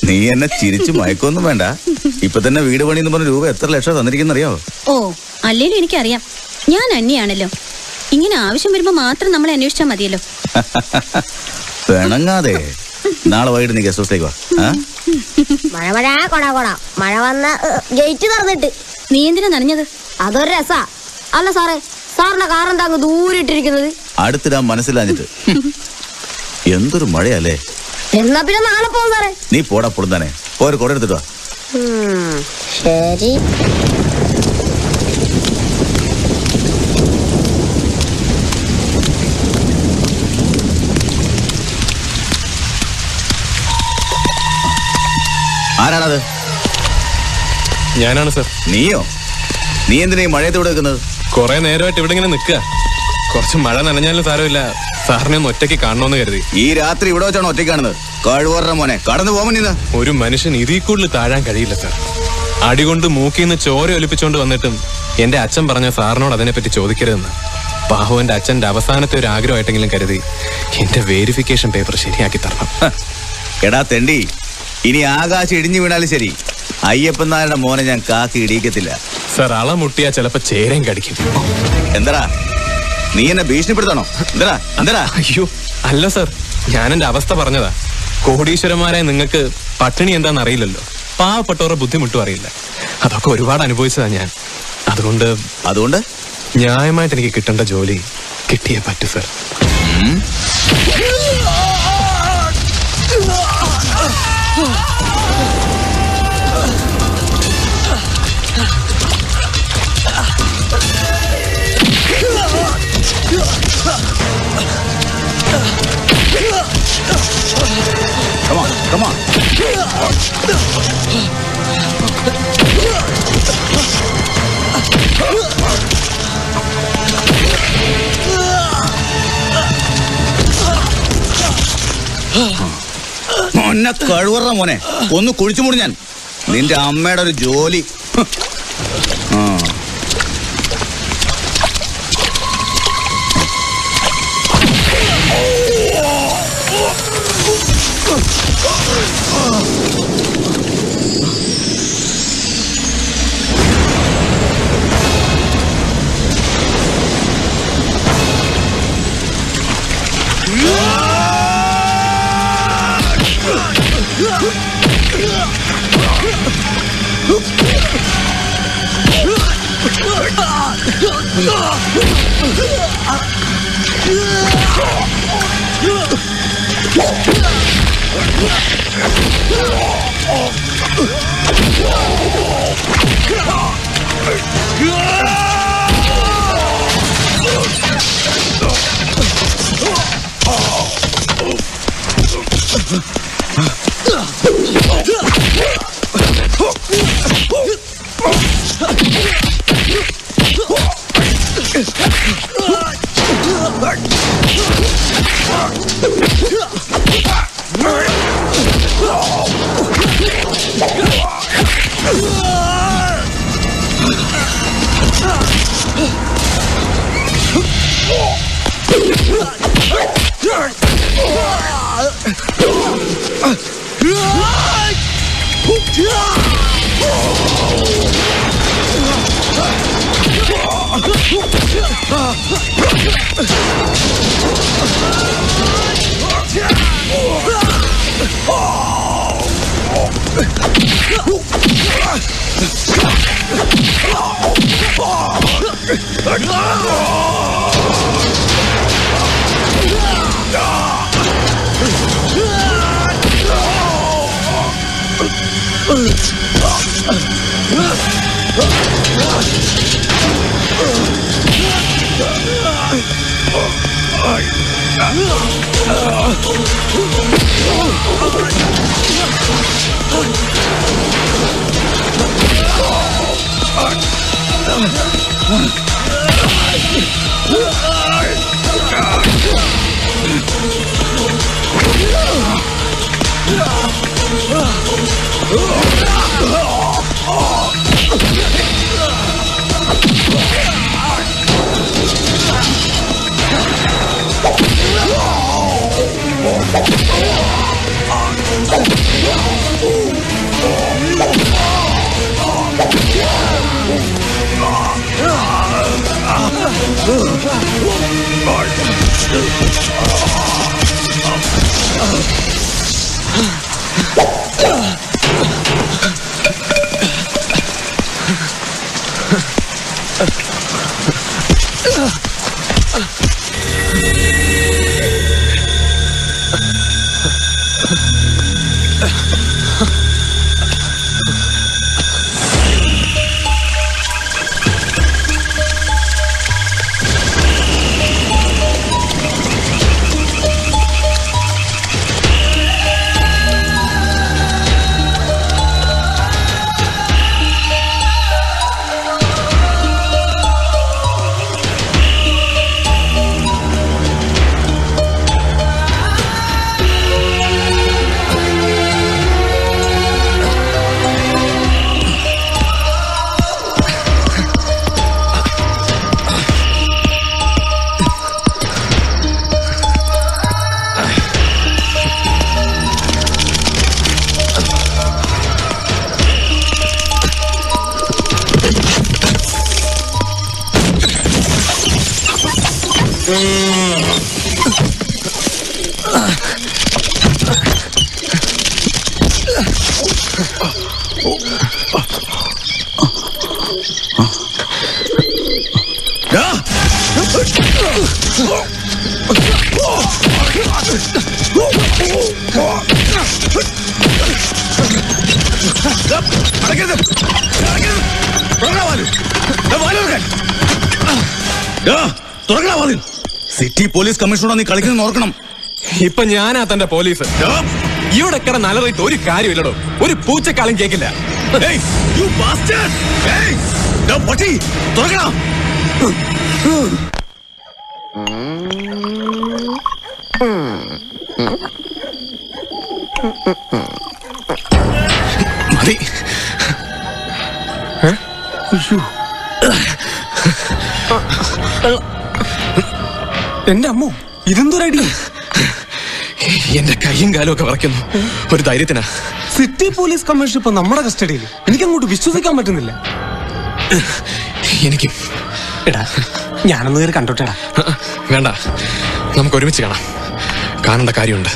നീ എന്നെ ചിരിച്ചു മയക്കൊന്നും വേണ്ട. ഇപ്പൊ തന്നെ വീട് പണി എന്ന് പറഞ്ഞ രൂപ എത്ര ലക്ഷം തന്നിരിക്കുന്നറിയോ? ഓ അല്ലേലും എനിക്കറിയാം, ഞാൻ അന്യാണല്ലോ. ഇങ്ങനെ ആവശ്യം വരുമ്പോ മാത്രം നമ്മളെ അന്വേഷിച്ചാൽ മതിയല്ലോ. പിണങ്ങാതെ നാളെ വൈകിട്ട് നീ ഗസ്റ്റ് ഹൗസിലേക്ക് വാ. മഴ മഴ കൊട കൊട മഴ വന്ന ഗേറ്റ് തുറന്നിട്ട്. നീ എന്തിനാ നനഞ്ഞത്? അതൊരു രസാ. അല്ല സാറേ, സാറിന്റെ കാറെന്താ അങ്ങ് ദൂരെ ഇട്ടിരിക്കുന്നത്? അടുത്തിടാൻ മനസ്സിലാഞ്ഞിട്ട്. എന്തൊരു മഴയല്ലേ. എന്നാ പിന്നെ നാളെ പോകും സാറേ. നീ പോടാ പൊടുന്നാനെ, പോര് കൊട എടുത്തിട്ട് വാ. ശരി. ആരാണത്? ഞാനാണ് സർ. നീയോ? നീ എന്തിനാ ഈ മഴയത്ത് ഇവിടെ വെക്കുന്നത്? കൊറേ നേരമായിട്ട് ഇവിടെ ഇങ്ങനെ നിൽക്കുക. കുറച്ച് മഴ നനഞ്ഞാലും സാരമില്ല, സാറിനെ ഒന്ന് ഒറ്റയ്ക്ക് കാണണമെന്ന് കരുതി. ഈ രാത്രി ഇവിടെ വെച്ചാണ് ഒറ്റയ്ക്ക് കാണുന്നത്? കഴിവറ മോനെ, കടന്നു പോകാൻ. ഒരു മനുഷ്യൻ ഇതിൽ കൂടുതൽ താഴാൻ കഴിയില്ല സാർ. അടികൊണ്ട് മൂക്കിന്ന് ചോര ഒലിപ്പിച്ചോണ്ട് വന്നിട്ടും എന്റെ അച്ഛൻ പറഞ്ഞ സാറിനോട് അതിനെപ്പറ്റി ചോദിക്കരുതെന്ന്. പാഹു എന്റെ അച്ഛന്റെ അവസാനത്തെ ഒരു ആഗ്രഹമായിട്ടെങ്കിലും കരുതി എന്റെ വേരിഫിക്കേഷൻ പേപ്പർ ശരിയാക്കി തരണം. എടാ തെണ്ടി, ഇനി ആകാശം ഇടിഞ്ഞു വീണാലും ശരി, അയ്യപ്പൻ നായരുടെ മോനെ ഞാൻ കാക്കി ഇടിക്കത്തില്ല. സാർ, അള മുട്ടിയാ ചിലപ്പോ ചേരയും കടിക്കും. എന്താ നീ എന്നെ ഭീഷണിപ്പെടുത്തണോ? എന്താ? അയ്യോ അല്ല സാർ, ഞാൻ എന്റെ അവസ്ഥ പറഞ്ഞതാ. കോടീശ്വരന്മാരായ നിങ്ങൾക്ക് പട്ടിണി എന്താന്ന് അറിയില്ലല്ലോ, പാവപ്പെട്ടവരുടെ ബുദ്ധിമുട്ടും അറിയില്ല. അതൊക്കെ ഒരുപാട് അനുഭവിച്ചതാ ഞാൻ. അതുകൊണ്ട് ന്യായമായിട്ട് എനിക്ക് കിട്ടേണ്ട ജോലി കിട്ടിയേ പറ്റൂ സാർ. Come on. മോനെ കഴിവറ മോനെ, ഒന്ന് കുഴിച്ചു മൂടി ഞാൻ. നിന്റെ അമ്മയുടെ ഒരു ജോലി. സിറ്റി പോലീസ് കമ്മീഷണറോട് നീ കളിക്കുന്ന ഓർക്കണം. ഇപ്പൊ ഞാനാ തന്റെ പോലീസ്. ഇവിടെ കിടന്ന് അലറിയിട്ട് ഒരു കാര്യമില്ലടോ. ഒരു പൂച്ചക്കാലം കേക്കില്ല. മതി. എന്റെ അമ്മോ, ഇതെന്തോ റെഡി? എന്റെ കൈയും കാലും ഒക്കെ വിറയ്ക്കുന്നു. ഒരു ധൈര്യത്തിനാ. സിറ്റി പോലീസ് കമ്മീഷൻ ഇപ്പൊ നമ്മുടെ കസ്റ്റഡിയിൽ. എനിക്ക് അങ്ങോട്ട് വിശ്വസിക്കാൻ പറ്റുന്നില്ല. എനിക്ക് എടാ, ഞാനൊന്ന് കയറി കണ്ടോട്ടേടാ. വേണ്ട, നമുക്ക് ഒരുമിച്ച് കാണാം. കാണേണ്ട കാര്യമുണ്ട്.